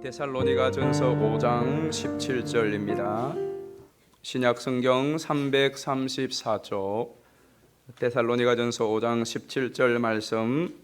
데살로니가전서 5장 17절입니다. 신약성경 334쪽 데살로니가전서 5장 17절 말씀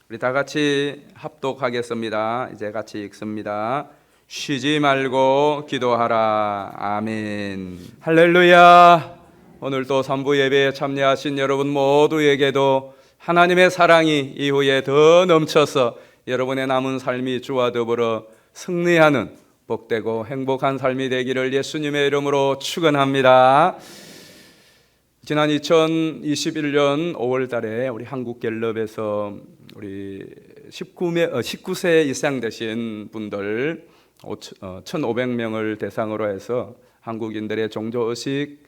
우리 다 같이 합독하겠습니다. 이제 같이 읽습니다. 쉬지 말고 기도하라. 아멘. 할렐루야. 오늘 또 3부 예배에 참여하신 여러분 모두에게도 하나님의 사랑이 이후에 더 넘쳐서 여러분의 남은 삶이 주와 더불어 승리하는 복되고 행복한 삶이 되기를 예수님의 이름으로 축원합니다. 지난 2021년 5월 달에 우리 한국갤럽에서 우리 19세 이상 되신 분들 1,500명을 대상으로 해서 한국인들의 종교의식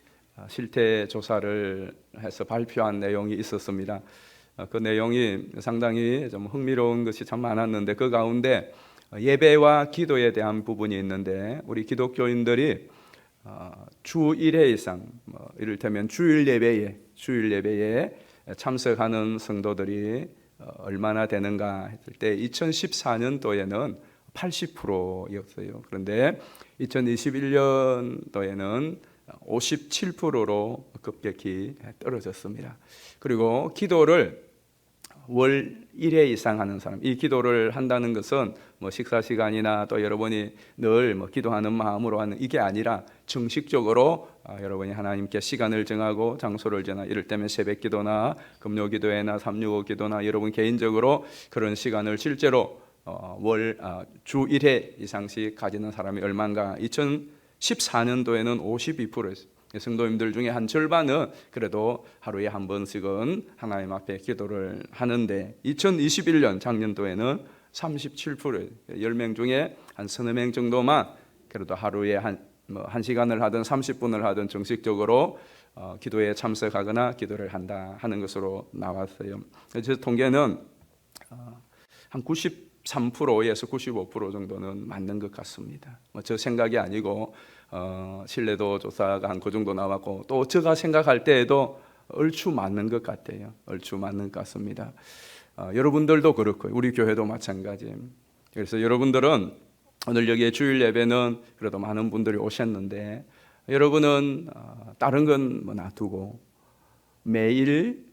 실태 조사를 해서 발표한 내용이 있었습니다. 그 내용이 상당히 좀 흥미로운 것이 참 많았는데 그 가운데 예배와 기도에 대한 부분이 있는데 우리 기독교인들이 주 1회 이상 이를테면 주일 예배에 참석하는 성도들이 얼마나 되는가 했을 때 2014년도에는 80%였어요. 그런데 2021년도에는 57%로 급격히 떨어졌습니다. 그리고 기도를 월 1회 이상 하는 사람, 이 기도를 한다는 것은 식사 시간이나 또 여러분이 늘 기도하는 마음으로 하는 이게 아니라 정식적으로 여러분이 하나님께 시간을 정하고 장소를 정하고 이럴 때면 새벽 기도나 금요 기도회나 365 기도나 여러분 개인적으로 그런 시간을 실제로 주 1회 이상씩 가지는 사람이 얼마인가. 2014년도에는 52%였어요. 성도님들 중에 한 절반은 그래도 하루에 한 번씩은 하나님 앞에 기도를 하는데 2021년 작년도에는 37%예요. 10명 중에 한 서너 명 정도만 그래도 하루에 한 시간을 하든 30분을 하든 정식적으로 기도에 참석하거나 기도를 한다 하는 것으로 나왔어요. 그래서 통계는 한 93%에서 95% 정도는 맞는 것 같습니다. 저 생각이 아니고 신뢰도 조사가 한 그 정도 나왔고 또 제가 생각할 때에도 얼추 맞는 것 같아요. 얼추 맞는 것 같습니다. 여러분들도 그렇고 우리 교회도 마찬가지. 그래서 여러분들은 오늘 여기에 주일 예배는 그래도 많은 분들이 오셨는데 여러분은 다른 건 놔두고 매일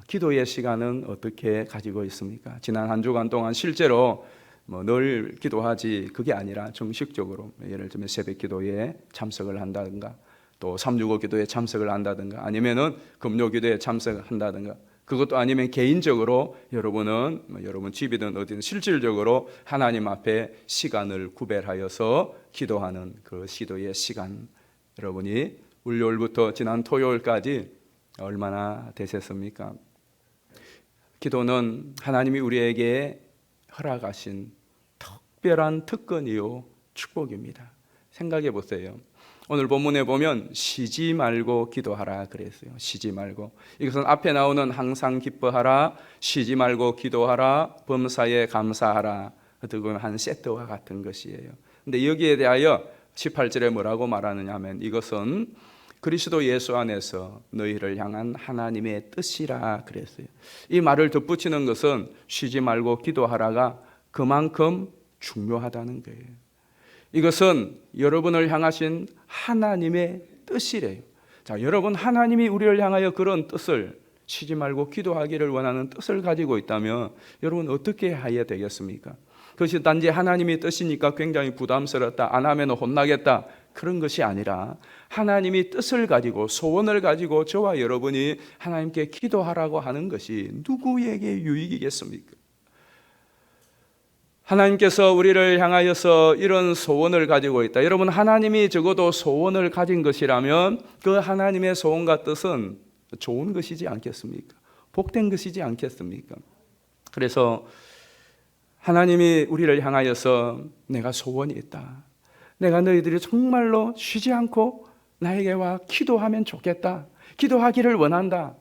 기도의 시간은 어떻게 가지고 있습니까? 지난 한 주간 동안 실제로 늘 기도하지 그게 아니라 정식적으로 예를 들면 새벽 기도에 참석을 한다든가 또 365 기도에 참석을 한다든가 아니면은 금요 기도에 참석한다든가 그것도 아니면 개인적으로 여러분은 여러분 집이든 어디든 실질적으로 하나님 앞에 시간을 구별하여서 기도하는 그 기도의 시간 여러분이 월요일부터 지난 토요일까지 얼마나 되셨습니까? 기도는 하나님이 우리에게 허락하신 특별한 특권이요 축복입니다. 생각해 보세요. 오늘 본문에 보면 쉬지 말고 기도하라 그랬어요. 쉬지 말고. 이것은 앞에 나오는 항상 기뻐하라, 쉬지 말고 기도하라, 범사에 감사하라. 어떻게 보면 한 세트와 같은 것이에요. 근데 여기에 대하여 18절에 뭐라고 말하느냐 하면 이것은 그리스도 예수 안에서 너희를 향한 하나님의 뜻이라 그랬어요. 이 말을 덧붙이는 것은 쉬지 말고 기도하라가 그만큼 중요하다는 거예요. 이것은 여러분을 향하신 하나님의 뜻이래요. 자, 여러분 하나님이 우리를 향하여 그런 뜻을 쉬지 말고 기도하기를 원하는 뜻을 가지고 있다면 여러분 어떻게 해야 되겠습니까? 그것이 단지 하나님의 뜻이니까 굉장히 부담스럽다, 안 하면 혼나겠다 그런 것이 아니라 하나님이 뜻을 가지고 소원을 가지고 저와 여러분이 하나님께 기도하라고 하는 것이 누구에게 유익이겠습니까? 하나님께서 우리를 향하여서 이런 소원을 가지고 있다. 여러분 하나님이 적어도 소원을 가진 것이라면 그 하나님의 소원과 뜻은 좋은 것이지 않겠습니까? 복된 것이지 않겠습니까? 그래서 하나님이 우리를 향하여서 내가 소원이 있다. 내가 너희들이 정말로 쉬지 않고 나에게 와 기도하면 좋겠다. 기도하기를 원한다.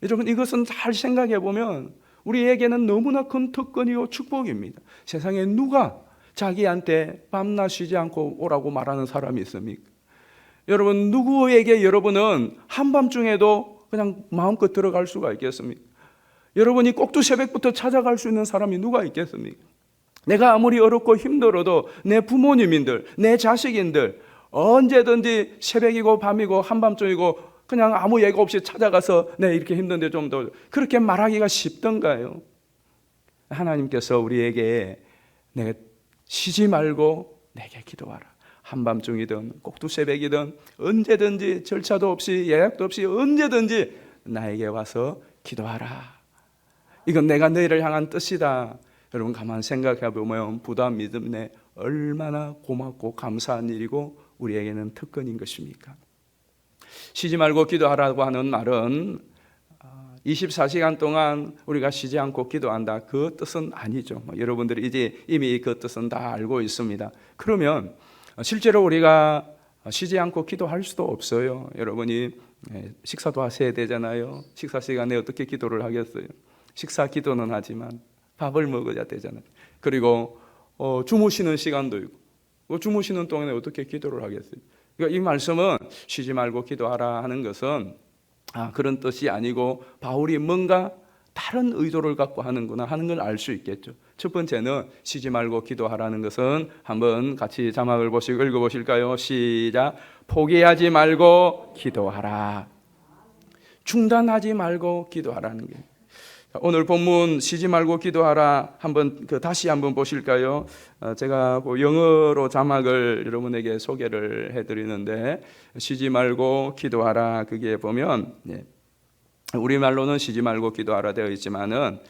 여러분 이것은 잘 생각해 보면 우리에게는 너무나 큰 특권이요 축복입니다. 세상에 누가 자기한테 밤낮 쉬지 않고 오라고 말하는 사람이 있습니까? 여러분 누구에게 여러분은 한밤중에도 그냥 마음껏 들어갈 수가 있겠습니까? 여러분이 꼭두 새벽부터 찾아갈 수 있는 사람이 누가 있겠습니까? 내가 아무리 어렵고 힘들어도 내 부모님인들, 내 자식인들 언제든지 새벽이고 밤이고 한밤중이고 그냥 아무 예고 없이 찾아가서 네 이렇게 힘든데 좀 더 그렇게 말하기가 쉽던가요? 하나님께서 우리에게 내가 쉬지 말고 내게 기도하라. 한밤중이든 꼭두새벽이든 언제든지 절차도 없이 예약도 없이 언제든지 나에게 와서 기도하라. 이건 내가 너희를 향한 뜻이다. 여러분 가만 생각해 보면 부다 믿음에 얼마나 고맙고 감사한 일이고 우리에게는 특권인 것입니까? 쉬지 말고 기도하라고 하는 말은 24시간 동안 우리가 쉬지 않고 기도한다, 그 뜻은 아니죠. 여러분들이 이제 이미 그 뜻은 다 알고 있습니다. 그러면 실제로 우리가 쉬지 않고 기도할 수도 없어요. 여러분이 식사도 하셔야 되잖아요. 식사 시간에 어떻게 기도를 하겠어요? 식사 기도는 하지만 밥을 먹어야 되잖아요. 그리고 주무시는 시간도 있고 주무시는 동안에 어떻게 기도를 하겠어요? 그러니까 이 말씀은 쉬지 말고 기도하라 하는 것은 그런 뜻이 아니고 바울이 뭔가 다른 의도를 갖고 하는구나 하는 걸 알 수 있겠죠. 첫 번째는 쉬지 말고 기도하라는 것은 한번 같이 자막을 보시고 읽어보실까요? 시작. 포기하지 말고 기도하라. 중단하지 말고 기도하라는 게. 오늘 본문 쉬지 말고 기도하라 한번 다시 한번 보실까요? 제가 영어로 자막을 여러분에게 소개를 해드리는데 쉬지 말고 기도하라 그게 보면 우리말로는 쉬지 말고 기도하라 되어 있지만은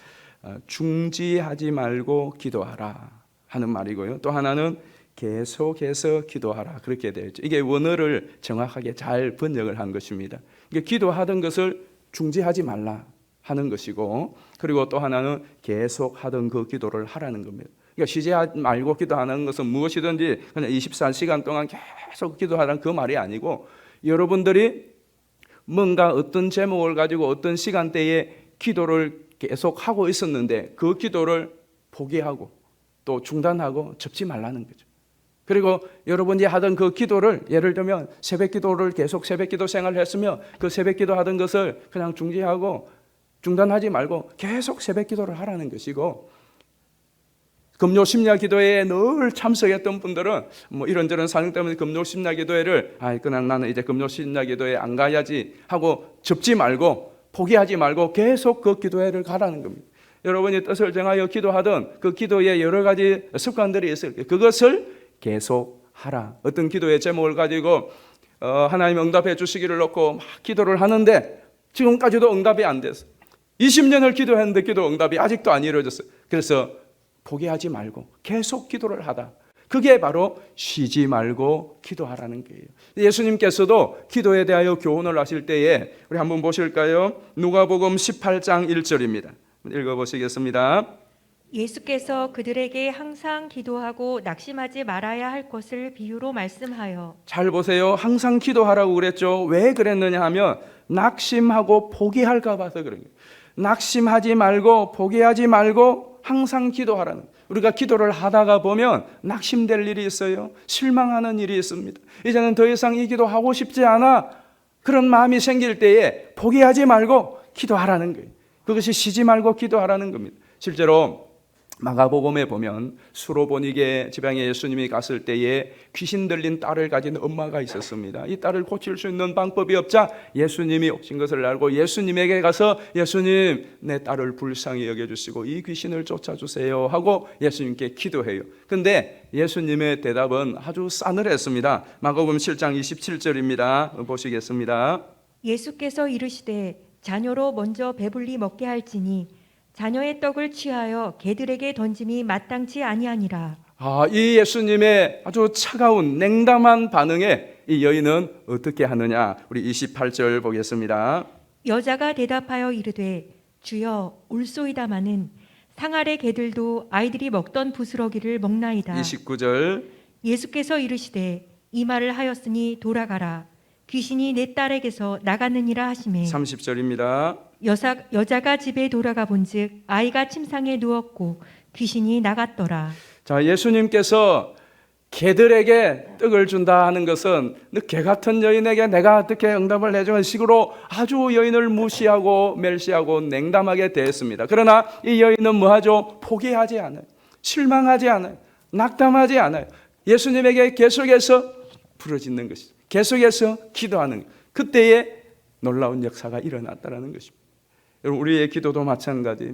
중지하지 말고 기도하라 하는 말이고요. 또 하나는 계속해서 기도하라 그렇게 되어 있죠. 이게 원어를 정확하게 잘 번역을 한 것입니다. 이게 기도하던 것을 중지하지 말라 하는 것이고, 그리고 또 하나는 계속 하던 그 기도를 하라는 겁니다. 그러니까 쉬지 말고 기도하는 것은 무엇이든지 그냥 24시간 동안 계속 기도하라는 그 말이 아니고, 여러분들이 뭔가 어떤 제목을 가지고 어떤 시간대에 기도를 계속 하고 있었는데 그 기도를 포기하고 또 중단하고 접지 말라는 거죠. 그리고 여러분이 하던 그 기도를, 예를 들면 새벽 기도를 계속 새벽 기도 생활을 했으면 그 새벽 기도 하던 것을 그냥 중지하고 중단하지 말고 계속 새벽 기도를 하라는 것이고, 금요 심야 기도회에 늘 참석했던 분들은 이런저런 사정 때문에 금요 심야 기도회를 그냥 나는 이제 금요 심야 기도회에 안 가야지 하고 접지 말고 포기하지 말고 계속 그 기도회를 가라는 겁니다. 여러분이 뜻을 정하여 기도하던 그 기도에 여러 가지 습관들이 있을 거예요. 그것을 계속 하라. 어떤 기도의 제목을 가지고 하나님 응답해 주시기를 놓고 막 기도를 하는데 지금까지도 응답이 안 됐어요. 20년을 기도했는데 기도 응답이 아직도 안 이루어졌어요. 그래서 포기하지 말고 계속 기도를 하다. 그게 바로 쉬지 말고 기도하라는 거예요. 예수님께서도 기도에 대하여 교훈을 하실 때에 우리 한번 보실까요? 누가복음 18장 1절입니다. 읽어보시겠습니다. 예수께서 그들에게 항상 기도하고 낙심하지 말아야 할 것을 비유로 말씀하여. 잘 보세요. 항상 기도하라고 그랬죠. 왜 그랬느냐 하면 낙심하고 포기할까 봐서 그런 거예요. 낙심하지 말고 포기하지 말고 항상 기도하라는. 우리가 기도를 하다가 보면 낙심될 일이 있어요. 실망하는 일이 있습니다. 이제는 더 이상 이 기도하고 싶지 않아. 그런 마음이 생길 때에 포기하지 말고 기도하라는 거예요. 그것이 쉬지 말고 기도하라는 겁니다. 실제로 마가복음에 보면 수로보니게 지방에 예수님이 갔을 때에 귀신 들린 딸을 가진 엄마가 있었습니다. 이 딸을 고칠 수 있는 방법이 없자 예수님이 오신 것을 알고 예수님에게 가서 예수님, 내 딸을 불쌍히 여겨주시고 이 귀신을 쫓아주세요 하고 예수님께 기도해요. 근데 예수님의 대답은 아주 싸늘했습니다. 마가복음 7장 27절입니다. 보시겠습니다. 예수께서 이르시되 자녀로 먼저 배불리 먹게 할지니 자녀의 떡을 취하여 개들에게 던짐이 마땅치 아니하니라. 이 예수님의 아주 차가운 냉담한 반응에 이 여인은 어떻게 하느냐? 우리 28절 보겠습니다. 여자가 대답하여 이르되 주여 울소이다마는 상 아래 개들도 아이들이 먹던 부스러기를 먹나이다. 29절. 예수께서 이르시되 이 말을 하였으니 돌아가라. 귀신이 내 딸에게서 나갔느니라 하시매. 30절입니다. 여자가 집에 돌아가 본즉 아이가 침상에 누웠고 귀신이 나갔더라. 자, 예수님께서 개들에게 떡을 준다 하는 것은 개 같은 여인에게 내가 어떻게 응답을 해주는 식으로 아주 여인을 무시하고 멸시하고 냉담하게 대했습니다. 그러나 이 여인은 뭐하죠? 포기하지 않아요. 실망하지 않아요. 낙담하지 않아요. 예수님에게 계속해서 부르짖는 것이죠. 계속해서 기도하는 것. 그때에 놀라운 역사가 일어났다는 것입니다. 여러분, 우리의 기도도 마찬가지.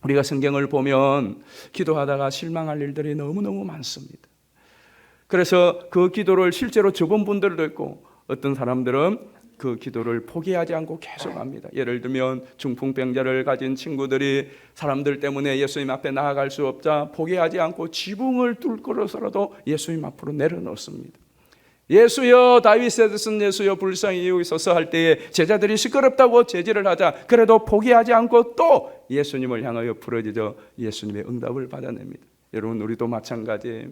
우리가 성경을 보면 기도하다가 실망할 일들이 너무너무 많습니다. 그래서 그 기도를 실제로 접은 분들도 있고, 어떤 사람들은 그 기도를 포기하지 않고 계속합니다. 예를 들면 중풍병자를 가진 친구들이 사람들 때문에 예수님 앞에 나아갈 수 없자 포기하지 않고 지붕을 뚫고서라도 예수님 앞으로 내려놓습니다. 예수여 다윗의子 예수여 불쌍히 여기소서 할 때에 제자들이 시끄럽다고 제지를 하자 그래도 포기하지 않고 또 예수님을 향하여 부르짖어 예수님의 응답을 받아냅니다. 여러분, 우리도 마찬가지예요.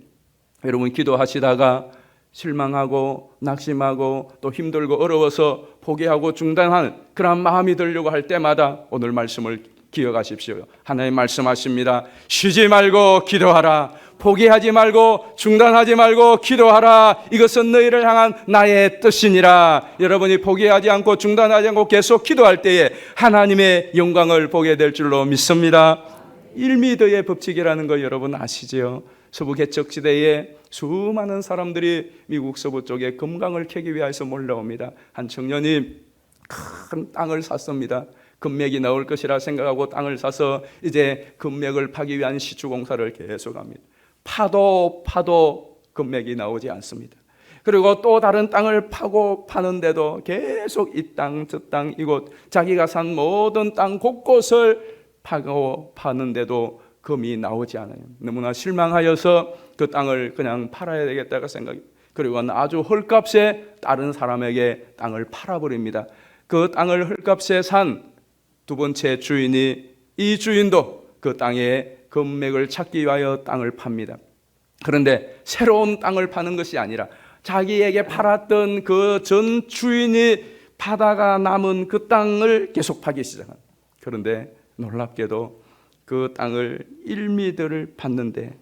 여러분, 기도하시다가 실망하고 낙심하고 또 힘들고 어려워서 포기하고 중단하는 그런 마음이 들려고 할 때마다 오늘 말씀을 기억하십시오. 하나님 말씀하십니다. 쉬지 말고 기도하라. 포기하지 말고 중단하지 말고 기도하라. 이것은 너희를 향한 나의 뜻이니라. 여러분이 포기하지 않고 중단하지 않고 계속 기도할 때에 하나님의 영광을 보게 될 줄로 믿습니다. 1미터의 법칙이라는 거 여러분 아시죠? 서부 개척시대에 수많은 사람들이 미국 서부 쪽에 금강을 캐기 위해서 몰려옵니다. 한 청년이 큰 땅을 샀습니다. 금맥이 나올 것이라 생각하고 땅을 사서 이제 금맥을 파기 위한 시추공사를 계속합니다. 파도 금맥이 나오지 않습니다. 그리고 또 다른 땅을 파고 파는데도 계속 이 땅 저 땅 이곳 자기가 산 모든 땅 곳곳을 파고 파는데도 금이 나오지 않아요. 너무나 실망하여서 그 땅을 그냥 팔아야 되겠다고 생각해요. 그리고 아주 헐값에 다른 사람에게 땅을 팔아버립니다. 그 땅을 헐값에 산 두 번째 주인이 이 주인도 그 땅에 금맥을 찾기 위하여 땅을 팝니다. 그런데 새로운 땅을 파는 것이 아니라 자기에게 팔았던 그 전 주인이 파다가 남은 그 땅을 계속 파기 시작합니다. 그런데 놀랍게도 그 땅을 1미터를 팠는데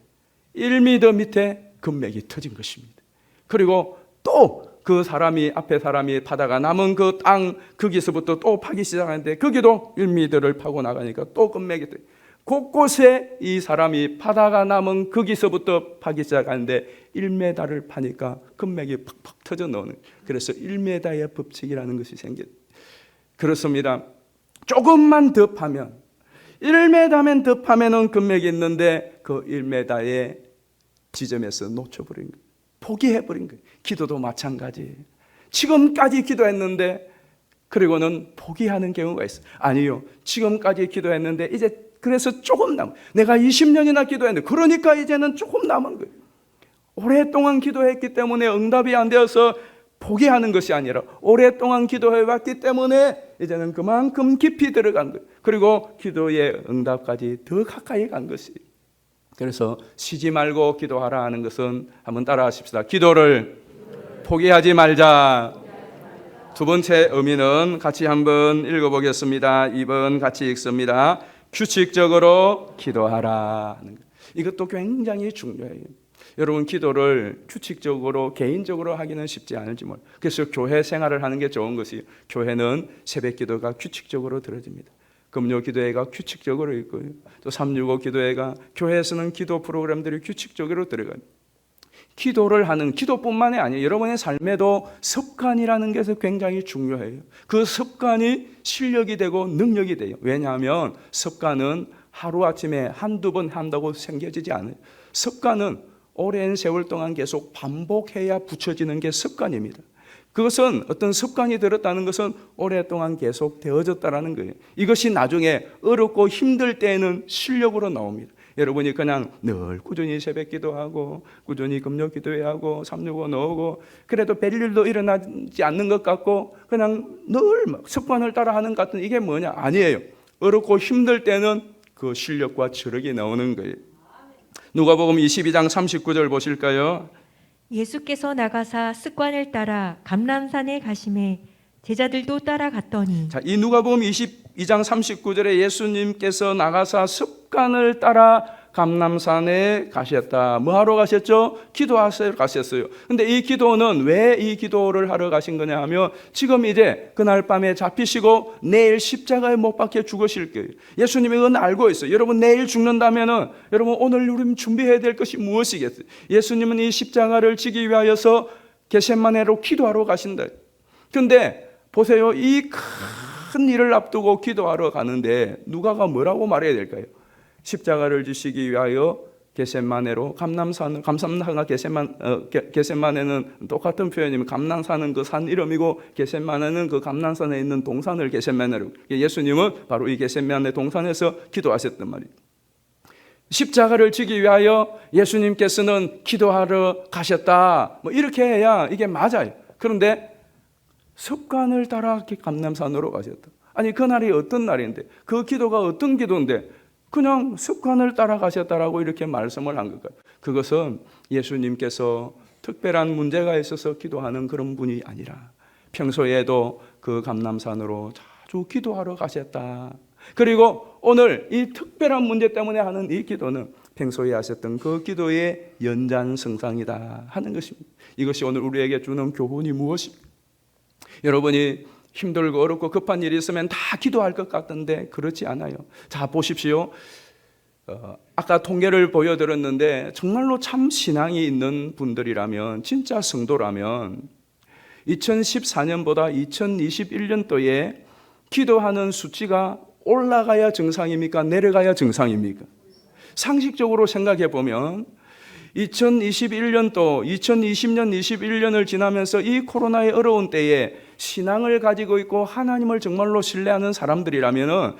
1미터 밑에 금맥이 터진 것입니다. 그리고 또 그 사람이 앞에 사람이 파다가 남은 그 땅 거기서부터 또 파기 시작하는데 거기도 1미터를 파고 나가니까 또 금맥이 터져. 곳곳에 이 사람이 파다가 남은 거기서부터 파기 시작하는데 1m를 파니까 금맥이 팍팍 터져 나오는. 그래서 1m의 법칙이라는 것이 생겼. 그렇습니다. 조금만 더 파면 1m면 더 파면은 금맥이 있는데 그 1m의 지점에서 놓쳐버린 거예요. 포기해버린 거예요. 기도도 마찬가지예요. 지금까지 기도했는데 그리고는 포기하는 경우가 있어요. 아니요, 지금까지 기도했는데 이제 그래서 조금 남은, 내가 20년이나 기도했는데 그러니까 이제는 조금 남은 거예요. 오랫동안 기도했기 때문에 응답이 안 되어서 포기하는 것이 아니라 오랫동안 기도해왔기 때문에 이제는 그만큼 깊이 들어간 거예요. 그리고 기도의 응답까지 더 가까이 간 것이에요. 그래서 쉬지 말고 기도하라 하는 것은 한번 따라 하십시다. 기도를 포기하지 말자. 두 번째 의미는 같이 한번 읽어보겠습니다. 2번 같이 읽습니다. 규칙적으로 기도하라. 이것도 굉장히 중요해요. 여러분, 기도를 규칙적으로 개인적으로 하기는 쉽지 않을지 몰라요. 그래서 교회 생활을 하는 게 좋은 것이, 교회는 새벽 기도가 규칙적으로 들어집니다. 금요 기도회가 규칙적으로 있고요. 또 365 기도회가 교회에서는 기도 프로그램들이 규칙적으로 들어가요. 기도를 하는, 기도뿐만이 아니에요. 여러분의 삶에도 습관이라는 것이 굉장히 중요해요. 그 습관이 실력이 되고 능력이 돼요. 왜냐하면 습관은 하루아침에 한두 번 한다고 생겨지지 않아요. 습관은 오랜 세월 동안 계속 반복해야 붙여지는 게 습관입니다. 그것은 어떤 습관이 들었다는 것은 오랫동안 계속 되어졌다는 거예요. 이것이 나중에 어렵고 힘들 때에는 실력으로 나옵니다. 여러분이 그냥 늘 꾸준히 새벽 기도하고 꾸준히 금요 기도회하고 365 나오고 그래도 별일도 일어나지 않는 것 같고 그냥 늘 습관을 따라하는 것 같은, 이게 뭐냐? 아니에요. 어렵고 힘들 때는 그 실력과 체력이 나오는 거예요. 누가복음 22장 39절 보실까요? 예수께서 나가사 습관을 따라 감람산에 가심에 제자들도 따라갔더니. 자, 이 누가복음 22장 39절에 예수님께서 나가사 습관을 따라 감람산에 가셨다. 뭐 하러 가셨죠? 기도하러 가셨어요. 근데 이 기도는 왜 이 기도를 하러 가신 거냐 하면 지금 이제 그날 밤에 잡히시고 내일 십자가에 못 박혀 죽으실 거예요. 예수님이 그건 알고 있어요. 여러분 내일 죽는다면은 여러분 오늘 우리 준비해야 될 것이 무엇이겠어요? 예수님은 이 십자가를 지기 위하여서 겟세마네로 기도하러 가신다. 근데 보세요. 이 큰 일을 앞두고 기도하러 가는데 누가가 뭐라고 말해야 될까요? 십자가를 지시기 위하여 겟세마네로 감람산을 감람산과 겟세마네는 똑같은 표현이면 감람산은 그 산 이름이고 겟세마네는 그 감람산에 있는 동산을 겟세마네로 예수님은 바로 이 겟세마네 동산에서 기도하셨단 말이에요. 십자가를 지기 위하여 예수님께서는 기도하러 가셨다. 뭐 이렇게 해야 이게 맞아요. 그런데 습관을 따라 감람산으로 가셨다. 아니 그날이 어떤 날인데 그 기도가 어떤 기도인데 그냥 습관을 따라 가셨다라고 이렇게 말씀을 한 것까요? 그것은 예수님께서 특별한 문제가 있어서 기도하는 그런 분이 아니라 평소에도 그 감람산으로 자주 기도하러 가셨다. 그리고 오늘 이 특별한 문제 때문에 하는 이 기도는 평소에 하셨던 그 기도의 연장선상이다 하는 것입니다. 이것이 오늘 우리에게 주는 교훈이 무엇입니까? 여러분이 힘들고 어렵고 급한 일이 있으면 다 기도할 것 같은데 그렇지 않아요. 자 보십시오. 아까 통계를 보여드렸는데 정말로 참 신앙이 있는 분들이라면 진짜 성도라면 2014년보다 2021년도에 기도하는 수치가 올라가야 정상입니까? 내려가야 정상입니까? 상식적으로 생각해 보면 2021년도, 2020년, 21년을 지나면서 이 코로나의 어려운 때에 신앙을 가지고 있고 하나님을 정말로 신뢰하는 사람들이라면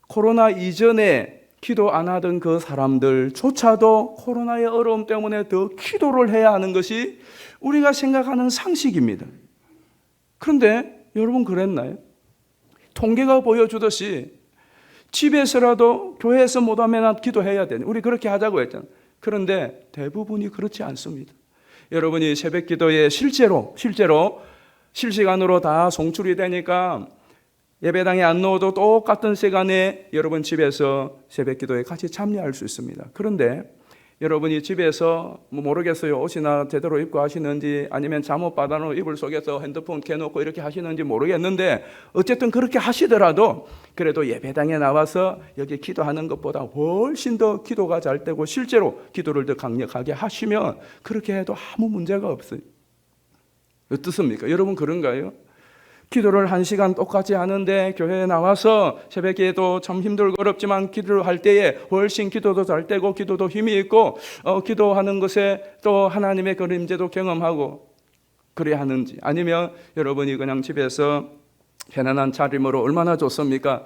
코로나 이전에 기도 안 하던 그 사람들조차도 코로나의 어려움 때문에 더 기도를 해야 하는 것이 우리가 생각하는 상식입니다. 그런데 여러분 그랬나요? 통계가 보여주듯이 집에서라도 교회에서 못하면 기도해야 되는 우리 그렇게 하자고 했잖아요. 그런데 대부분이 그렇지 않습니다. 여러분이 새벽 기도에 실제로 실시간으로 다 송출이 되니까 예배당에 안 넣어도 똑같은 시간에 여러분 집에서 새벽 기도에 같이 참여할 수 있습니다. 그런데 여러분이 집에서 모르겠어요. 옷이나 제대로 입고 하시는지 아니면 잠옷 받아놓은 이불 속에서 핸드폰 켜놓고 이렇게 하시는지 모르겠는데 어쨌든 그렇게 하시더라도 그래도 예배당에 나와서 여기 기도하는 것보다 훨씬 더 기도가 잘 되고 실제로 기도를 더 강력하게 하시면 그렇게 해도 아무 문제가 없어요. 어떻습니까? 여러분 그런가요? 기도를 1시간 똑같이 하는데 교회에 나와서 새벽에도 참 힘들고 어렵지만 기도를 할 때에 훨씬 기도도 잘 되고 기도도 힘이 있고 기도하는 것에 또 하나님의 그림자도 경험하고 그래야 하는지 아니면 여러분이 그냥 집에서 편안한 차림으로 얼마나 좋습니까?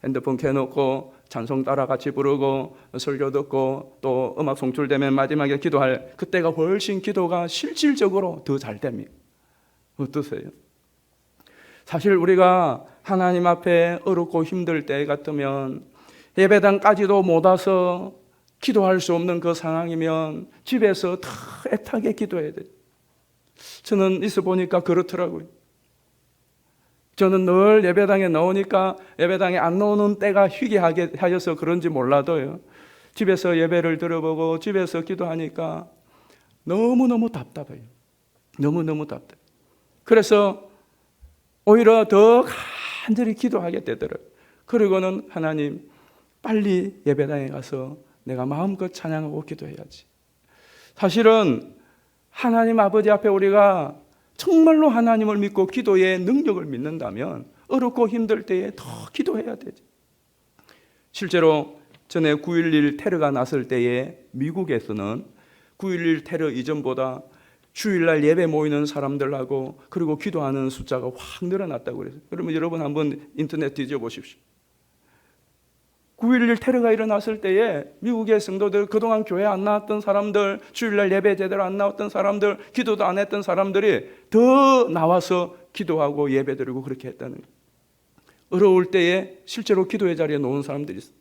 핸드폰 켜놓고 찬송 따라 같이 부르고 설교 듣고 또 음악 송출되면 마지막에 기도할 그때가 훨씬 기도가 실질적으로 더 잘 됩니다. 어떠세요? 사실 우리가 하나님 앞에 어렵고 힘들 때 같으면 예배당까지도 못 와서 기도할 수 없는 그 상황이면 집에서 다 애타게 기도해야 돼요. 저는 있어 보니까 그렇더라고요. 저는 늘 예배당에 나오니까 예배당에 안 나오는 때가 희귀하게 하여서 그런지 몰라도요. 집에서 예배를 들어보고 집에서 기도하니까 너무너무 답답해요. 너무너무 답답해요. 그래서 오히려 더 간절히 기도하게 되더라고요. 그리고는 하나님 빨리 예배당에 가서 내가 마음껏 찬양하고 기도해야지. 사실은 하나님 아버지 앞에 우리가 정말로 하나님을 믿고 기도의 능력을 믿는다면 어렵고 힘들 때에 더 기도해야 되죠. 실제로 전에 9.11 테러가 났을 때에 미국에서는 9.11 테러 이전보다 주일날 예배 모이는 사람들하고 그리고 기도하는 숫자가 확 늘어났다고 그래서 그러면 여러분 한번 인터넷 뒤져보십시오. 9.11 테러가 일어났을 때에 미국의 성도들 그동안 교회 안 나왔던 사람들 주일날 예배 제대로 안 나왔던 사람들 기도도 안 했던 사람들이 더 나와서 기도하고 예배 드리고 그렇게 했다는 거예요. 어려울 때에 실제로 기도의 자리에 놓은 사람들이 있어요.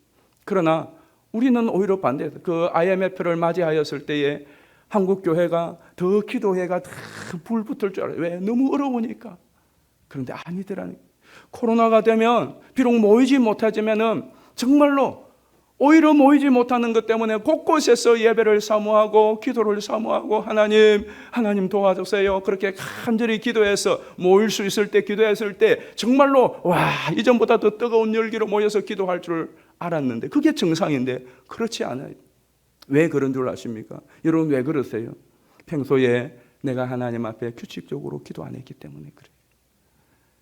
그러나 우리는 오히려 반대예요. 그 IMF를 맞이하였을 때에 한국 교회가 더 기도회가 더 불 붙을 줄 알아요. 왜? 너무 어려우니까. 그런데 아니더라는 거예요. 코로나가 되면 비록 모이지 못하지만은 정말로 오히려 모이지 못하는 것 때문에 곳곳에서 예배를 사모하고 기도를 사모하고 하나님 도와주세요. 그렇게 간절히 기도해서 모일 수 있을 때 기도했을 때 정말로 이전보다 더 뜨거운 열기로 모여서 기도할 줄 알았는데 그게 정상인데 그렇지 않아요. 왜 그런 줄 아십니까? 여러분 왜 그러세요? 평소에 내가 하나님 앞에 규칙적으로 기도 안 했기 때문에 그래요.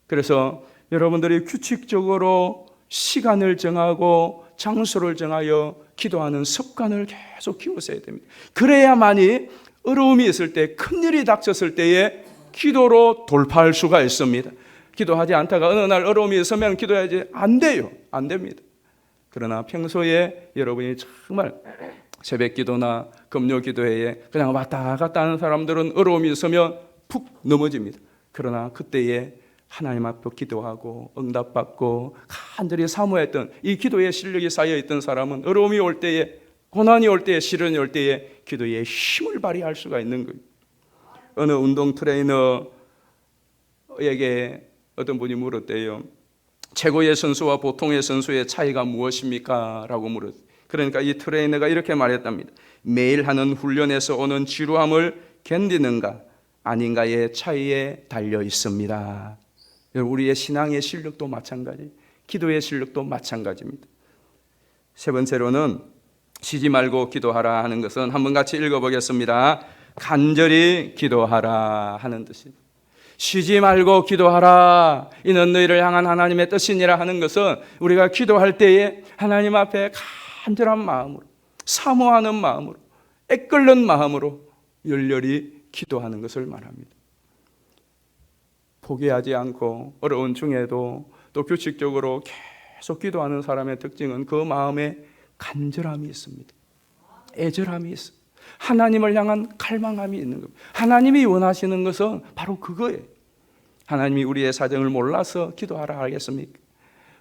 그래서 여러분들이 규칙적으로 시간을 정하고 장소를 정하여 기도하는 습관을 계속 키우셔야 됩니다. 그래야만이 어려움이 있을 때, 큰일이 닥쳤을 때에 기도로 돌파할 수가 있습니다. 기도하지 않다가 어느 날 어려움이 있으면 기도해야지 안 돼요. 안 됩니다. 그러나 평소에 여러분이 정말 새벽 기도나 금요 기도회에 그냥 왔다 갔다 하는 사람들은 어려움이 있으면 푹 넘어집니다. 그러나 그때에 하나님 앞에 기도하고 응답받고 간절히 사모했던 이 기도의 실력이 쌓여있던 사람은 어려움이 올 때에, 고난이 올 때에, 시련이 올 때에 기도에 힘을 발휘할 수가 있는 거예요. 어느 운동 트레이너에게 어떤 분이 물었대요. 최고의 선수와 보통의 선수의 차이가 무엇입니까? 라고 물었어요. 그러니까 이 트레이너가 이렇게 말했답니다. 매일 하는 훈련에서 오는 지루함을 견디는가 아닌가의 차이에 달려 있습니다. 우리의 신앙의 실력도 마찬가지, 기도의 실력도 마찬가지입니다. 세 번째로는 쉬지 말고 기도하라 하는 것은 한번 같이 읽어보겠습니다. 간절히 기도하라 하는 뜻입니다. 쉬지 말고 기도하라. 이는 너희를 향한 하나님의 뜻이니라 하는 것은 우리가 기도할 때에 하나님 앞에 간절한 마음으로, 사모하는 마음으로, 애끓는 마음으로 열렬히 기도하는 것을 말합니다. 포기하지 않고 어려운 중에도 또 규칙적으로 계속 기도하는 사람의 특징은 그 마음에 간절함이 있습니다. 애절함이 있습니다. 하나님을 향한 갈망함이 있는 겁니다. 하나님이 원하시는 것은 바로 그거예요. 하나님이 우리의 사정을 몰라서 기도하라 하겠습니까?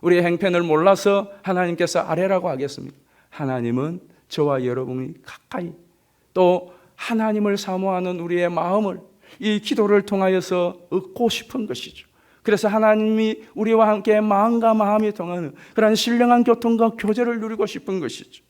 우리의 행편을 몰라서 하나님께서 아래라고 하겠습니까? 하나님은 저와 여러분이 가까이, 또 하나님을 사모하는 우리의 마음을 이 기도를 통하여서 얻고 싶은 것이죠. 그래서 하나님이 우리와 함께 마음과 마음이 통하는 그런 신령한 교통과 교제를 누리고 싶은 것이죠.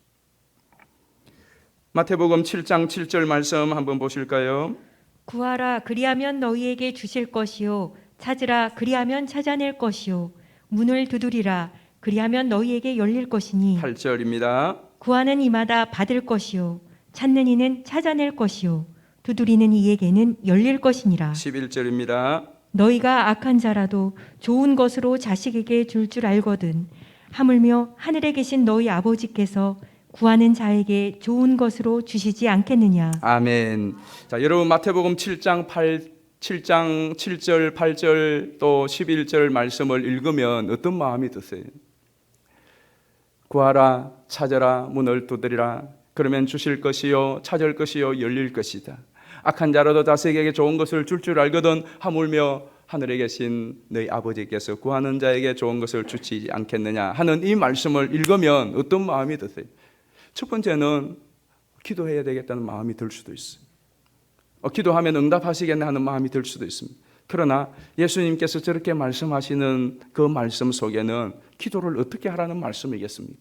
마태복음 7장 7절 말씀 한번 보실까요? 구하라 그리하면 너희에게 주실 것이요 찾으라 그리하면 찾아낼 것이요 문을 두드리라 그리하면 너희에게 열릴 것이니 8절입니다. 구하는 이마다 받을 것이요 찾는 이는 찾아낼 것이요 두드리는 이에게는 열릴 것이니라. 11절입니다. 너희가 악한 자라도 좋은 것으로 자식에게 줄 알거든 하물며 하늘에 계신 너희 아버지께서 구하는 자에게 좋은 것으로 주시지 않겠느냐. 아멘. 자, 여러분 마태복음 7장 7절 8절 또 11절 말씀을 읽으면 어떤 마음이 드세요? 구하라 찾아라 문을 두드리라 그러면 주실 것이요 찾을 것이요 열릴 것이다. 악한 자라도 자식에게 좋은 것을 줄 알거든 하물며 하늘에 계신 너희 아버지께서 구하는 자에게 좋은 것을 주시지 않겠느냐 하는 이 말씀을 읽으면 어떤 마음이 드세요? 첫 번째는 기도해야 되겠다는 마음이 들 수도 있어요. 기도하면 응답하시겠네 하는 마음이 들 수도 있습니다. 그러나 예수님께서 저렇게 말씀하시는 그 말씀 속에는 기도를 어떻게 하라는 말씀이겠습니까?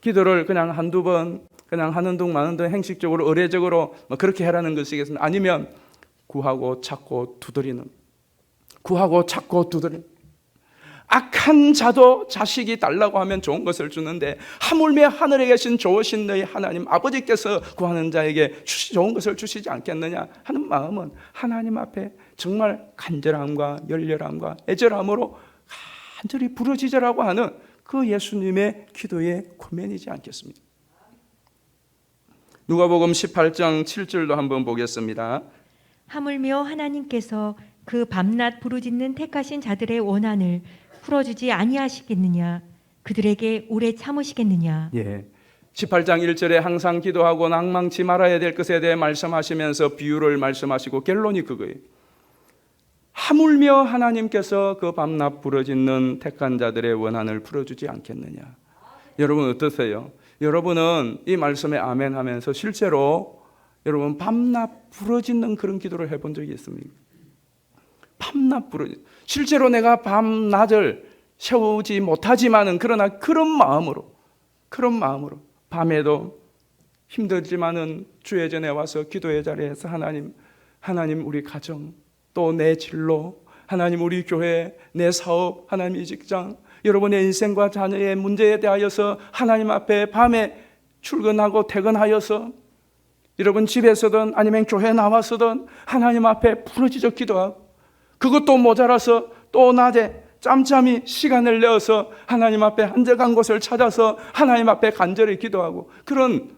기도를 그냥 한두 번 그냥 하는 둥 마는 둥 행식적으로 의례적으로 그렇게 하라는 것이겠습니까? 아니면 구하고 찾고 두드리는, 구하고 찾고 두드리는. 악한 자도 자식이 달라고 하면 좋은 것을 주는데 하물며 하늘에 계신 좋으신 너희 하나님 아버지께서 구하는 자에게 좋은 것을 주시지 않겠느냐 하는 마음은 하나님 앞에 정말 간절함과 열렬함과 애절함으로 간절히 부르짖으라고 하는 그 예수님의 기도의 권면이지 않겠습니까? 누가복음 18장 7절도 한번 보겠습니다. 하물며 하나님께서 그 밤낮 부르짖는 택하신 자들의 원한을 풀어주지 아니하시겠느냐. 그들에게 오래 참으시겠느냐. 18장 1절에 항상 기도하고 낭망치 말아야 될 것에 대해 말씀하시면서 비유를 말씀하시고 결론이 그거예요. 하물며 하나님께서 그 밤낮 부르짖는 택한 자들의 원한을 풀어주지 않겠느냐. 여러분 어떠세요? 여러분은 이 말씀에 아멘 하면서 실제로 여러분 밤낮 부르짖는 그런 기도를 해본 적이 있습니까? 밤낮 부르짖는, 실제로 내가 밤낮을 세우지 못하지만은 그러나 그런 마음으로 그런 마음으로 밤에도 힘들지만은 주의 전에 와서 기도의 자리에서 하나님 우리 가정, 또 내 진로, 하나님 우리 교회, 내 사업, 하나님 이 직장, 여러분의 인생과 자녀의 문제에 대하여서 하나님 앞에 밤에 출근하고 퇴근하여서 여러분 집에서든 아니면 교회 나와서든 하나님 앞에 부르짖어 기도하고, 그것도 모자라서 또 낮에 짬짬이 시간을 내어서 하나님 앞에 한적한 곳을 찾아서 하나님 앞에 간절히 기도하고, 그런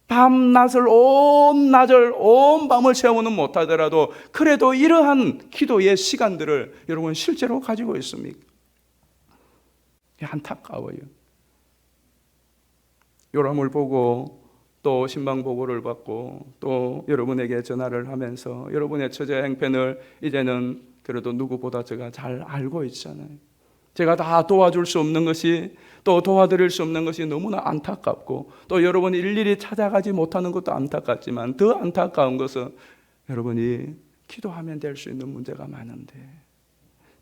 밤낮을 온 낮을 온 밤을 채우는 못하더라도 그래도 이러한 기도의 시간들을 여러분 실제로 가지고 있습니까? 안타까워요. 요람을 보고 또 신방 보고를 받고 또 여러분에게 전화를 하면서 여러분의 처제 행편을 이제는 그래도 누구보다 제가 잘 알고 있잖아요. 제가 다 도와줄 수 없는 것이, 또 도와드릴 수 없는 것이 너무나 안타깝고, 또 여러분이 일일이 찾아가지 못하는 것도 안타깝지만 더 안타까운 것은 여러분이 기도하면 될 수 있는 문제가 많은데,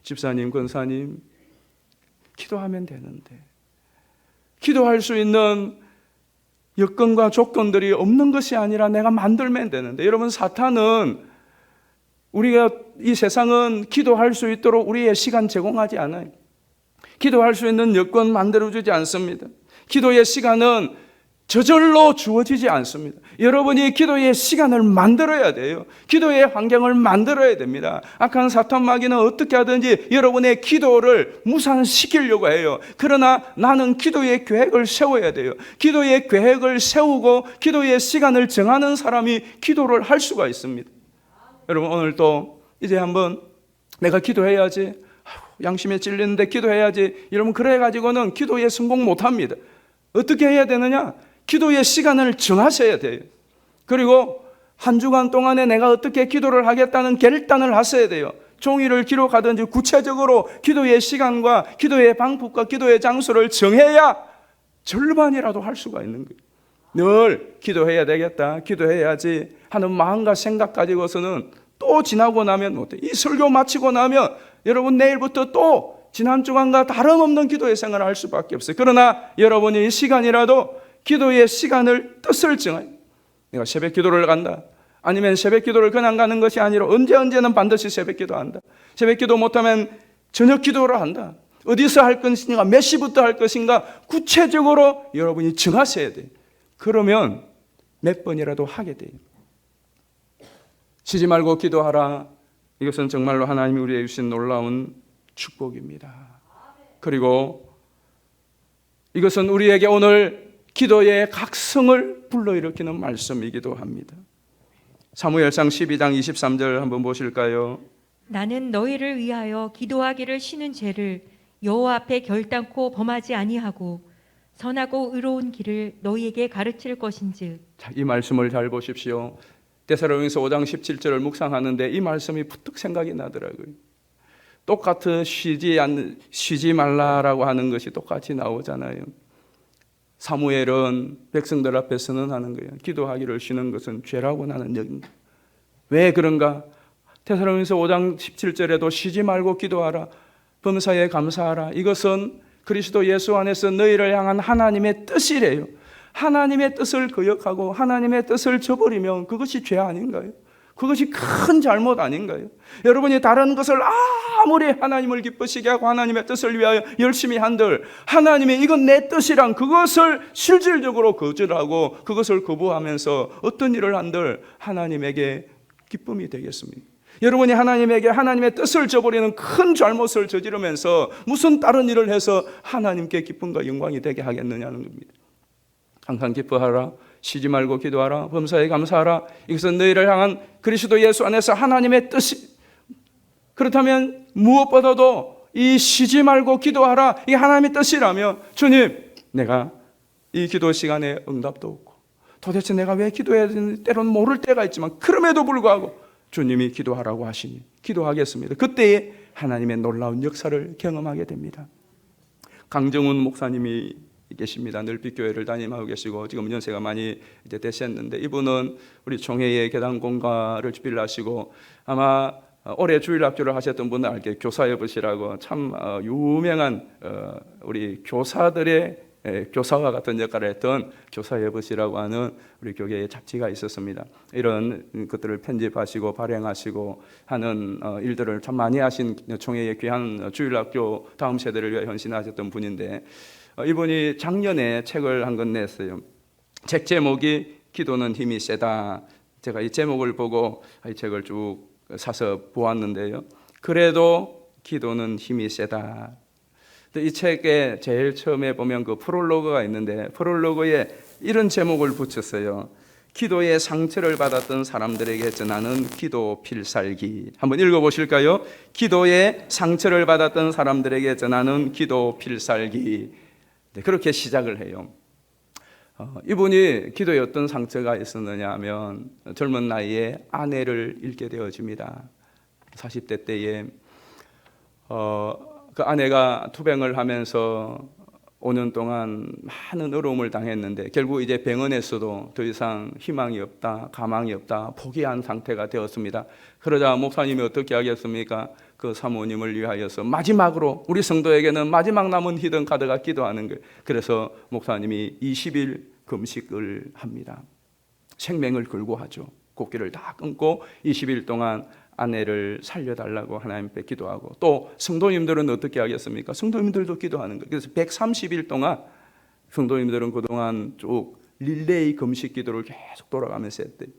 집사님, 권사님, 기도하면 되는데 기도할 수 있는 여건과 조건들이 없는 것이 아니라 내가 만들면 되는데, 여러분 사탄은 우리가 이 세상은 기도할 수 있도록 우리의 시간 제공하지 않아요. 기도할 수 있는 여건 만들어주지 않습니다. 기도의 시간은 저절로 주어지지 않습니다. 여러분이 기도의 시간을 만들어야 돼요. 기도의 환경을 만들어야 됩니다. 악한 사탄 마귀는 어떻게 하든지 여러분의 기도를 무산시키려고 해요. 그러나 나는 기도의 계획을 세워야 돼요. 기도의 계획을 세우고 기도의 시간을 정하는 사람이 기도를 할 수가 있습니다. 여러분 오늘 또 이제 한번 내가 기도해야지, 양심에 찔리는데 기도해야지, 여러분 그래 가지고는 기도에 성공 못합니다. 어떻게 해야 되느냐? 기도의 시간을 정하셔야 돼요. 그리고 한 주간 동안에 내가 어떻게 기도를 하겠다는 결단을 하셔야 돼요. 종이를 기록하든지 구체적으로 기도의 시간과 기도의 방법과 기도의 장소를 정해야 절반이라도 할 수가 있는 거예요. 늘 기도해야 되겠다, 기도해야지 하는 마음과 생각 가지고서는 또 지나고 나면 못해. 이 설교 마치고 나면 여러분 내일부터 또 지난 주간과 다름없는 기도의 생활을 할 수밖에 없어요. 그러나 여러분이 이 시간이라도 기도의 시간을 뜻을 정해요. 내가 새벽 기도를 간다, 아니면 새벽 기도를 그냥 가는 것이 아니라 언제는 반드시 새벽 기도한다. 새벽 기도 못하면 저녁 기도를 한다. 어디서 할 것인가, 몇 시부터 할 것인가 구체적으로 여러분이 정하셔야 돼요. 그러면 몇 번이라도 하게 돼요. 쉬지 말고 기도하라. 이것은 정말로 하나님이 우리에게 주신 놀라운 축복입니다. 그리고 이것은 우리에게 오늘 기도의 각성을 불러일으키는 말씀이기도 합니다. 사무엘상 12장 23절 한번 보실까요? 나는 너희를 위하여 기도하기를 쉬는 죄를 여호와 앞에 결단코 범하지 아니하고 선하고 의로운 길을 너희에게 가르칠 것인즉. 자, 이 말씀을 잘 보십시오. 데살로니가서 5장 17절을 묵상하는데 이 말씀이 부뜩 생각이 나더라고요. 똑같은 쉬지 말라라고 하는 것이 똑같이 나오잖아요. 사무엘은 백성들 앞에 선언하는 거예요. 기도하기를 쉬는 것은 죄라고 나는 여긴다. 왜 그런가? 데살로니가서 5장 17절에도 쉬지 말고 기도하라, 범사에 감사하라. 이것은 그리스도 예수 안에서 너희를 향한 하나님의 뜻이래요. 하나님의 뜻을 거역하고 하나님의 뜻을 저버리면 그것이 죄 아닌가요? 그것이 큰 잘못 아닌가요? 여러분이 다른 것을 아무리 하나님을 기쁘시게 하고 하나님의 뜻을 위하여 열심히 한들 하나님의 이건 내 뜻이란 그것을 실질적으로 거절하고 그것을 거부하면서 어떤 일을 한들 하나님에게 기쁨이 되겠습니까? 여러분이 하나님에게 하나님의 뜻을 저버리는 큰 잘못을 저지르면서 무슨 다른 일을 해서 하나님께 기쁨과 영광이 되게 하겠느냐는 겁니다. 항상 기뻐하라, 쉬지 말고 기도하라, 범사에 감사하라. 이것은 너희를 향한 그리스도 예수 안에서 하나님의 뜻이. 그렇다면 무엇보다도 이 쉬지 말고 기도하라, 이 하나님의 뜻이라면 주님, 내가 이 기도 시간에 응답도 없고 도대체 내가 왜 기도해야 되는지 때로는 모를 때가 있지만 그럼에도 불구하고 주님이 기도하라고 하시니 기도하겠습니다. 그때에 하나님의 놀라운 역사를 경험하게 됩니다. 강정훈 목사님이 계십니다. 늘 빛교회를 담임하고 계시고 지금 연세가 많이 이제 되셨는데 이분은 우리 총회의 계단 공과를 주필하시고 아마 올해 주일학교를 하셨던 분은 알게 교사 여부시라고 참 유명한 우리 교사들의 교사와 같은 역할을 했던 교사예봇이라고 하는 우리 교계의 잡지가 있었습니다. 이런 것들을 편집하시고 발행하시고 하는 일들을 참 많이 하신 총회의 귀한 주일학교 다음 세대를 위해 헌신하셨던 분인데, 이분이 작년에 책을 한 권 냈어요. 책 제목이 기도는 힘이 세다. 제가 이 제목을 보고 이 책을 쭉 사서 보았는데요. 그래도 기도는 힘이 세다. 이 책에 제일 처음에 보면 그 프롤로그가 있는데, 프롤로그에 이런 제목을 붙였어요. 기도의 상처를 받았던 사람들에게 전하는 기도 필살기. 한번 읽어보실까요? 기도의 상처를 받았던 사람들에게 전하는 기도 필살기. 네, 그렇게 시작을 해요. 이분이 기도에 어떤 상처가 있었느냐 하면, 젊은 나이에 아내를 잃게 되어집니다. 40대 때에 그 아내가 투병을 하면서 5년 동안 많은 어려움을 당했는데, 결국 이제 병원에서도 더 이상 희망이 없다, 가망이 없다, 포기한 상태가 되었습니다. 그러자 목사님이 어떻게 하겠습니까? 그 사모님을 위하여서 마지막으로, 우리 성도에게는 마지막 남은 히든 카드가 기도하는 거예요. 그래서 목사님이 20일 금식을 합니다. 생명을 걸고 하죠. 곡기를 다 끊고 20일 동안 아내를 살려달라고 하나님께 기도하고, 또 성도님들은 어떻게 하겠습니까? 성도님들도 기도하는 거예요. 그래서 130일 동안 성도님들은 그동안 쭉 릴레이 금식 기도를 계속 돌아가면서 했대요.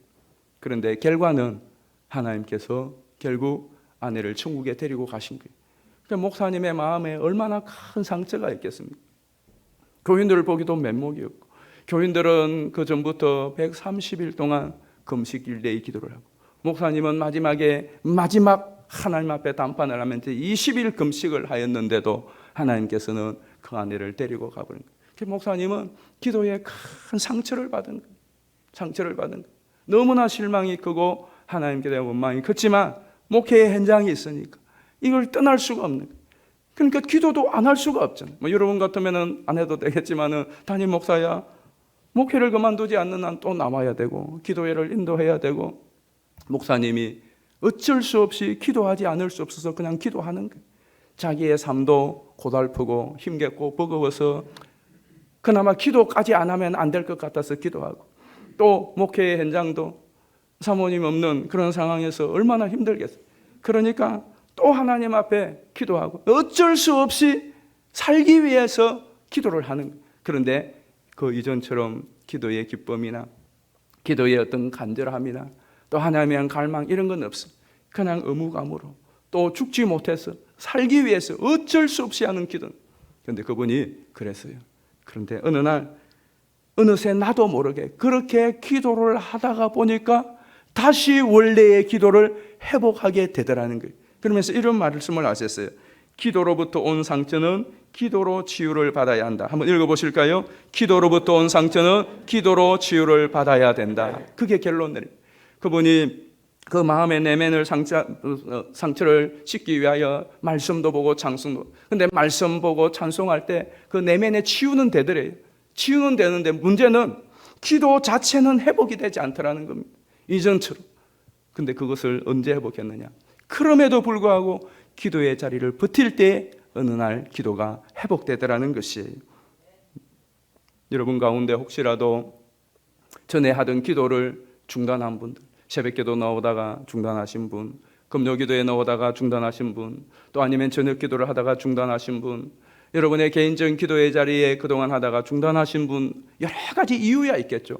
그런데 결과는 하나님께서 결국 아내를 천국에 데리고 가신 거예요. 그러니까 목사님의 마음에 얼마나 큰 상처가 있겠습니까? 교인들을 보기도 면목이었고, 교인들은 그 전부터 130일 동안 금식 릴레이 기도를 하고, 목사님은 마지막 하나님 앞에 담판을 하면서 20일 금식을 하였는데도 하나님께서는 그 아내를 데리고 가버린 거예요. 목사님은 기도에 큰 상처를 받은 거예요. 상처를 받은 거예요. 너무나 실망이 크고 하나님께 대한 원망이 컸지만 목회의 현장이 있으니까 이걸 떠날 수가 없는 거예요. 그러니까 기도도 안 할 수가 없잖아요. 여러분 같으면 안 해도 되겠지만, 담임 목사야, 목회를 그만두지 않는 한 또 남아야 되고 기도회를 인도해야 되고, 목사님이 어쩔 수 없이 기도하지 않을 수 없어서 그냥 기도하는 거예요. 자기의 삶도 고달프고 힘겹고 버거워서 그나마 기도까지 안 하면 안 될 것 같아서 기도하고, 또 목회의 현장도 사모님 없는 그런 상황에서 얼마나 힘들겠어요. 그러니까 또 하나님 앞에 기도하고 어쩔 수 없이 살기 위해서 기도를 하는 거예요. 그런데 그 이전처럼 기도의 기쁨이나 기도의 어떤 간절함이나 또 하나님에 대한 갈망 이런 건 없어. 그냥 의무감으로, 또 죽지 못해서 살기 위해서 어쩔 수 없이 하는 기도. 그런데 그분이 그랬어요. 그런데 어느 날 어느새 나도 모르게 그렇게 기도를 하다가 보니까 다시 원래의 기도를 회복하게 되더라는 거예요. 그러면서 이런 말씀을 하셨어요. 기도로부터 온 상처는 기도로 치유를 받아야 한다. 한번 읽어보실까요? 기도로부터 온 상처는 기도로 치유를 받아야 된다. 그게 결론이에요. 그분이 그 마음의 내면을 상처를 씻기 위하여 말씀도 보고 찬송도. 근데 말씀 보고 찬송할 때 그 내면의 치유는 되더래요. 치유는 되는데 문제는 기도 자체는 회복이 되지 않더라는 겁니다. 이전처럼. 근데 그것을 언제 회복했느냐? 그럼에도 불구하고 기도의 자리를 버틸 때 어느 날 기도가 회복되더라는 것이에요. 여러분 가운데 혹시라도 전에 하던 기도를 중단한 분들, 새벽기도 나오다가 중단하신 분, 금요기도에 나오다가 중단하신 분, 또 아니면 저녁기도를 하다가 중단하신 분, 여러분의 개인적인 기도의 자리에 그동안 하다가 중단하신 분, 여러 가지 이유야 있겠죠.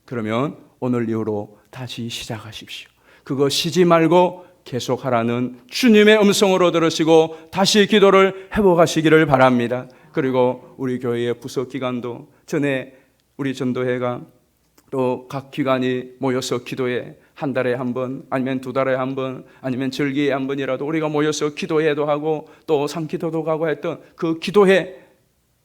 그러면 오늘 이후로 다시 시작하십시오. 그거 쉬지 말고 계속하라는 주님의 음성으로 들으시고 다시 기도를 회복하시기를 바랍니다. 그리고 우리 교회의 부서 기관도 전에 우리 전도회가 또 각 기관이 모여서 기도회 한 달에 한 번, 아니면 두 달에 한 번, 아니면 절기에 한 번이라도 우리가 모여서 기도회도 하고 또 상기도도 가고 했던 그 기도회,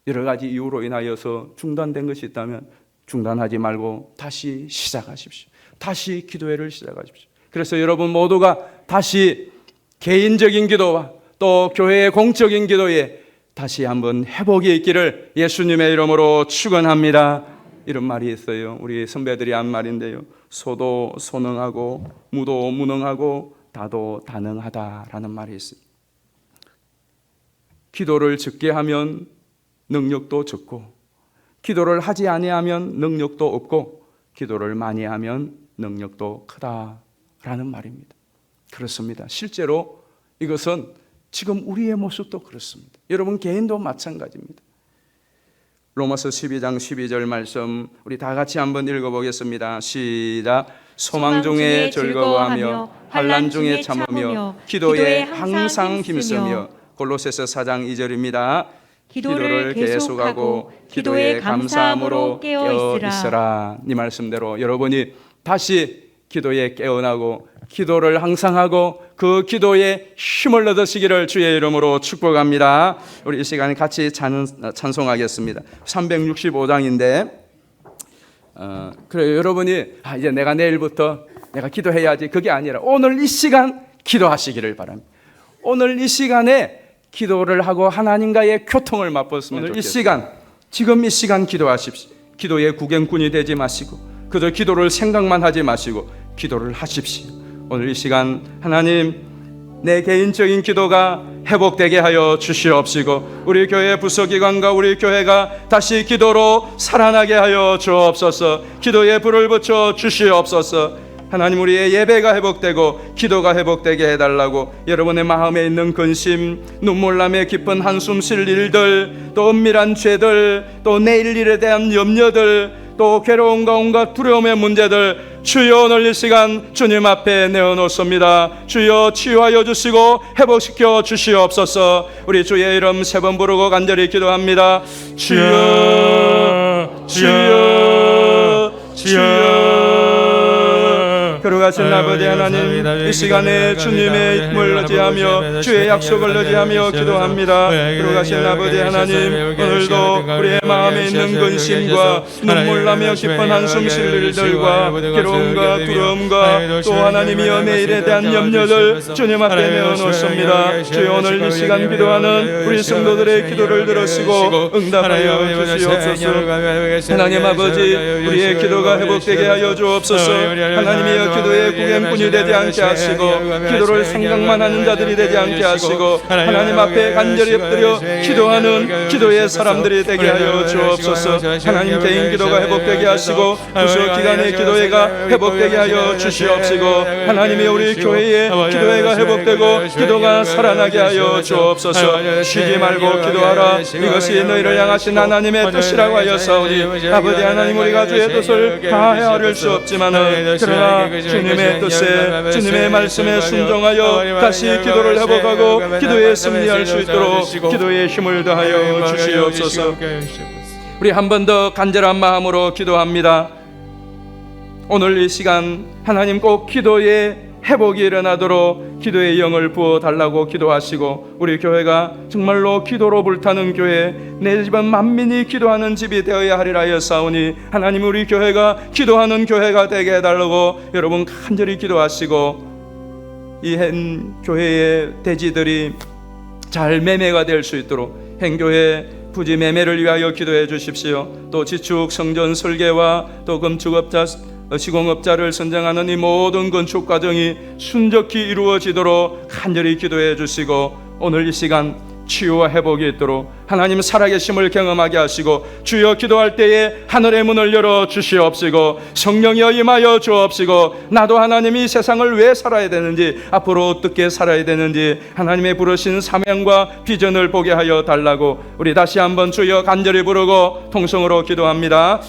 여러 가지 이유로 인하여서 중단된 것이 있다면 중단하지 말고 다시 시작하십시오. 다시 기도회를 시작하십시오. 그래서 여러분 모두가 다시 개인적인 기도와 또 교회의 공적인 기도에 다시 한번 회복이 있기를 예수님의 이름으로 축원합니다. 이런 말이 있어요. 우리 선배들이 한 말인데요. 소도 소능하고 무도 무능하고 다도 다능하다라는 말이 있어요. 기도를 적게 하면 능력도 적고 기도를 하지 아니하면 능력도 없고 기도를 많이 하면 능력도 크다라는 말입니다. 그렇습니다. 실제로 이것은 지금 우리의 모습도 그렇습니다. 여러분 개인도 마찬가지입니다. 로마서 12장 12절 말씀 우리 다 같이 한번 읽어보겠습니다. 시작. 소망 중에 즐거워하며 환난 중에 참으며 기도에 항상 힘쓰며. 골로새서 4장 2절입니다. 기도를 계속하고 기도에 감사함으로 깨어 있으라. 이 말씀대로 여러분이 다시 기도에 깨어나고 기도를 항상 하고 그 기도에 힘을 얻으시기를 주의 이름으로 축복합니다. 우리 이 시간에 같이 찬송하겠습니다. 365장인데 그래 여러분이 이제 내가 내일부터 내가 기도해야지 그게 아니라 오늘 이 시간 기도하시기를 바랍니다. 오늘 이 시간에 기도를 하고 하나님과의 교통을 맛보았으면 좋겠습니다. 이 시간, 지금 이 시간 기도하십시오. 기도의 구경꾼이 되지 마시고 그저 기도를 생각만 하지 마시고 기도를 하십시오. 오늘 이 시간 하나님 내 개인적인 기도가 회복되게 하여 주시옵시고 우리 교회 부서기관과 우리 교회가 다시 기도로 살아나게 하여 주옵소서. 기도에 불을 붙여 주시옵소서. 하나님 우리의 예배가 회복되고 기도가 회복되게 해달라고 여러분의 마음에 있는 근심, 눈물남에 깊은 한숨 쉴 일들, 또 은밀한 죄들, 또 내일 일에 대한 염려들, 또 괴로움과 온갖 두려움의 문제들 주여 오늘 이 시간 주님 앞에 내어놓습니다. 주여 치유하여 주시고 회복시켜 주시옵소서. 우리 주의 이름 세 번 부르고 간절히 기도합니다. 주여 주여 주여. 거룩하신 아버지 하나님 이 시간에 주님의 힘을 의지하며 주의 약속을 의지하며 기도합니다. 거룩하신 아버지 하나님 오늘도 우리의 마음에 있는 근심과 눈물나며 깊은 한숨 쉴 일들과 괴로움과 두려움과 또 하나님이여 내일에 대한 염려를 주님 앞에 내어놓습니다. 주여 오늘 이 시간 기도하는 우리 성도들의 기도를 들으시고 응답하여 주시옵소서. 하나님 아버지 우리의 기도가 회복되게 하여 주옵소서. 하나님이여 기도의 구경꾼이 되지 않게 하시고 기도를 생각만 하는 자들이 되지 않게 하시고 하나님 앞에 간절히 엎드려 기도하는 기도의 사람들이 되게 하여 주옵소서. 하나님 개인 기도가 회복되게 하시고 부서 기간의 기도회가 회복되게 하여 주시옵시고 하나님이 우리 교회의 기도회가 회복되고 기도가 살아나게 하여 주옵소서. 쉬지 말고 기도하라. 이것이 너희를 향하신 하나님의 뜻이라고 하였사오니 아버지 하나님 우리가 주의 뜻을 다 헤아릴 수 없지만은 그러나 주님의 뜻에 주님의 말씀에 순종하여 다시 기도를 회복하고 기도에 승리할 수 있도록 기도에 힘을 더하여 주시옵소서. 우리 한 번 더 간절한 마음으로 기도합니다. 오늘 이 시간 하나님 꼭 기도에 회복이 일어나도록 기도의 영을 부어달라고 기도하시고 우리 교회가 정말로 기도로 불타는 교회 내 집은 만민이 기도하는 집이 되어야 하리라 하였사오니 하나님 우리 교회가 기도하는 교회가 되게 해달라고 여러분 간절히 기도하시고 이 한 교회의 대지들이 잘 매매가 될 수 있도록 행교회 부지 매매를 위하여 기도해 주십시오. 또 지축 성전 설계와 또 건축업자 시공업자를 선정하는 이 모든 건축 과정이 순적히 이루어지도록 간절히 기도해 주시고 오늘 이 시간 치유와 회복이 있도록 하나님 살아계심을 경험하게 하시고 주여 기도할 때에 하늘의 문을 열어 주시옵시고 성령이여 임하여 주옵시고 나도 하나님이 이 세상을 왜 살아야 되는지 앞으로 어떻게 살아야 되는지 하나님의 부르신 사명과 비전을 보게 하여 달라고 우리 다시 한번 주여 간절히 부르고 통성으로 기도합니다.